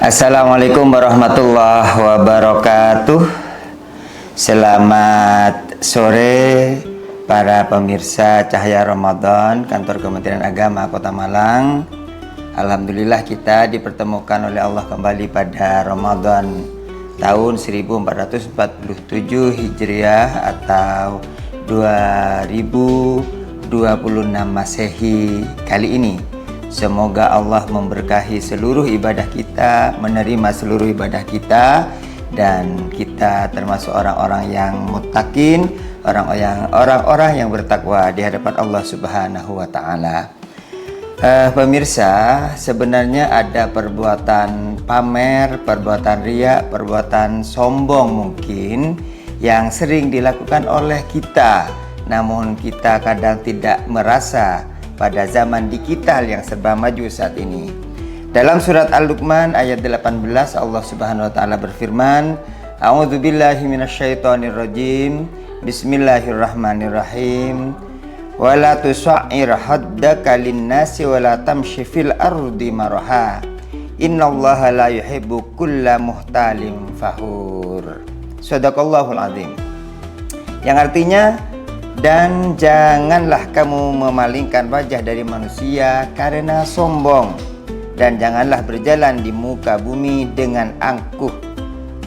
Assalamualaikum warahmatullahi wabarakatuh. Selamat sore para pemirsa Cahaya Ramadan Kantor Kementerian Agama Kota Malang. Alhamdulillah kita dipertemukan oleh Allah kembali pada Ramadan tahun 1447 Hijriah atau 2026 Masehi kali ini. Semoga Allah memberkahi seluruh ibadah kita, menerima seluruh ibadah kita, dan kita termasuk orang-orang yang muttaqin, orang-orang yang bertakwa di hadapan Allah Subhanahu wa Ta'ala. Pemirsa, sebenarnya ada perbuatan pamer, perbuatan riya, perbuatan sombong mungkin yang sering dilakukan oleh kita, namun kita kadang tidak merasa pada zaman digital yang serba maju saat ini. Dalam surat Al-Luqman ayat 18 Allah Subhanahu wa taala berfirman, A'udzubillahi minasyaitonirrajim. Bismillahirrahmanirrahim. Wala tusa'ir haddaka linnasi wala tamshi fil ardi maraha. Innallaha la yuhibbu kulla muhtalin fakhur. Shadaqallahul azim. Yang artinya, dan janganlah kamu memalingkan wajah dari manusia karena sombong, dan janganlah berjalan di muka bumi dengan angkuh.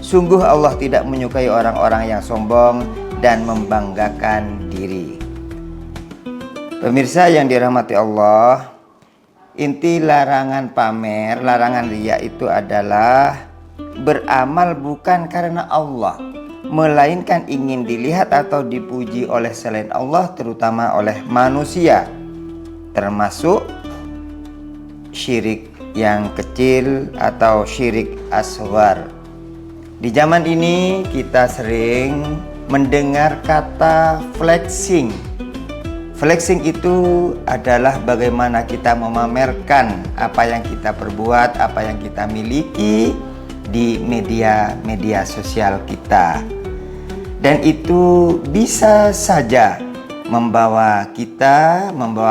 Sungguh Allah tidak menyukai orang-orang yang sombong dan membanggakan diri. Pemirsa yang dirahmati Allah, inti larangan pamer, larangan riya itu adalah beramal bukan karena Allah, melainkan ingin dilihat atau dipuji oleh selain Allah, terutama oleh manusia, termasuk syirik yang kecil atau syirik asghar. Di zaman ini kita sering mendengar kata flexing. Flexing itu adalah bagaimana kita memamerkan apa yang kita perbuat, apa yang kita miliki di media sosial kita. Dan itu bisa saja membawa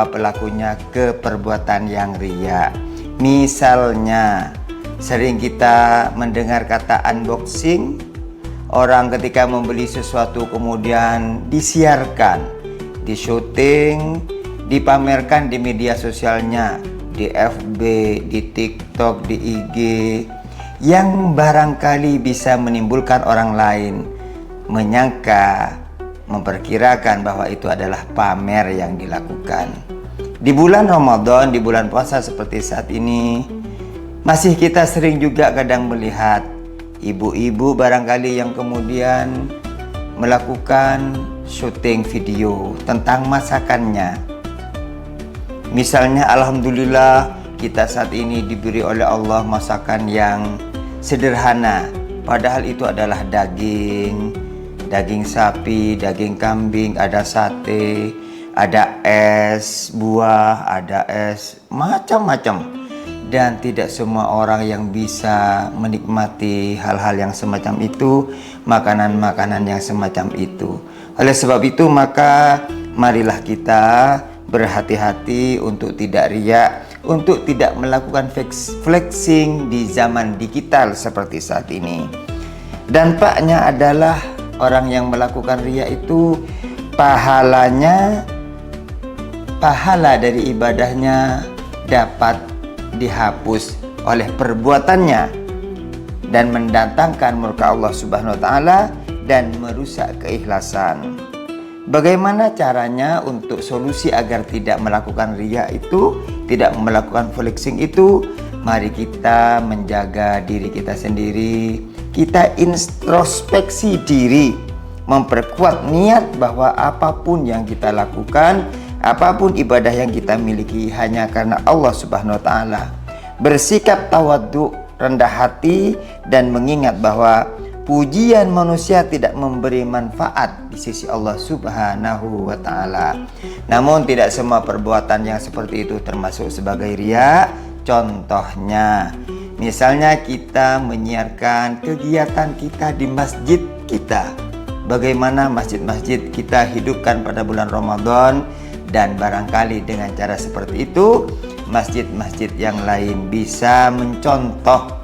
pelakunya ke perbuatan yang riya. Misalnya, sering kita mendengar kata unboxing. Orang ketika membeli sesuatu kemudian disiarkan, di-syuting, dipamerkan di media sosialnya, di FB, di TikTok, di IG, yang barangkali bisa menimbulkan orang lain menyangka, memperkirakan bahwa itu adalah pamer yang dilakukan. Di bulan Ramadan, di bulan puasa seperti saat ini, masih kita sering juga kadang melihat ibu-ibu barangkali yang kemudian melakukan syuting video tentang masakannya. Misalnya, alhamdulillah kita saat ini diberi oleh Allah masakan yang sederhana, padahal itu adalah daging sapi, daging kambing, ada sate, ada es buah, ada es macam-macam. Dan tidak semua orang yang bisa menikmati hal-hal yang semacam itu, makanan-makanan yang semacam itu. Oleh sebab itu, maka marilah kita berhati-hati untuk tidak riya, untuk tidak melakukan flexing di zaman digital seperti saat ini. Dampaknya adalah orang yang melakukan riya itu pahala dari ibadahnya dapat dihapus oleh perbuatannya dan mendatangkan murka Allah Subhanahu wa taala dan merusak keikhlasan. Bagaimana caranya untuk solusi agar tidak melakukan riya itu, tidak melakukan flexing itu? Mari kita menjaga diri kita sendiri, kita introspeksi diri, memperkuat niat bahwa apapun yang kita lakukan, apapun ibadah yang kita miliki hanya karena Allah Subhanahu wa taala. Bersikap tawadhu, rendah hati, dan mengingat bahwa pujian manusia tidak memberi manfaat di sisi Allah Subhanahu wa ta'ala. Namun tidak semua perbuatan yang seperti itu termasuk sebagai riya. Contohnya, misalnya kita menyiarkan kegiatan kita di masjid kita. Bagaimana masjid-masjid kita hidupkan pada bulan Ramadan, dan barangkali dengan cara seperti itu masjid-masjid yang lain bisa mencontoh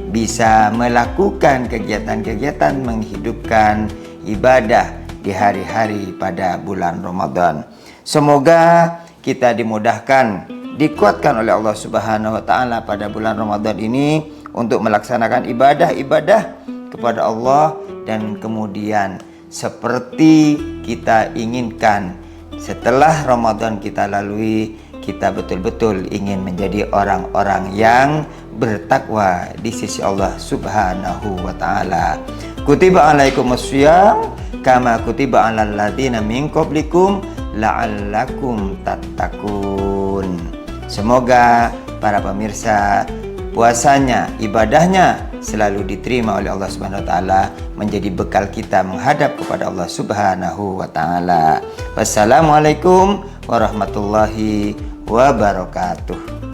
bisa melakukan kegiatan-kegiatan menghidupkan ibadah di hari-hari pada bulan Ramadan. Semoga kita dimudahkan, dikuatkan oleh Allah Subhanahu wa taala pada bulan Ramadan ini untuk melaksanakan ibadah-ibadah kepada Allah, dan kemudian seperti kita inginkan setelah Ramadan kita lalui, kita betul-betul ingin menjadi orang-orang yang bertakwa di sisi Allah Subhanahu wa taala. Kutiba alaikumussyam kama kutiba alal ladzina min qablikum la'allakum tattaqun. Semoga para pemirsa puasanya, ibadahnya selalu diterima oleh Allah Subhanahu wa taala, menjadi bekal kita menghadap kepada Allah Subhanahu wa taala. Wassalamualaikum warahmatullahi wabarakatuh.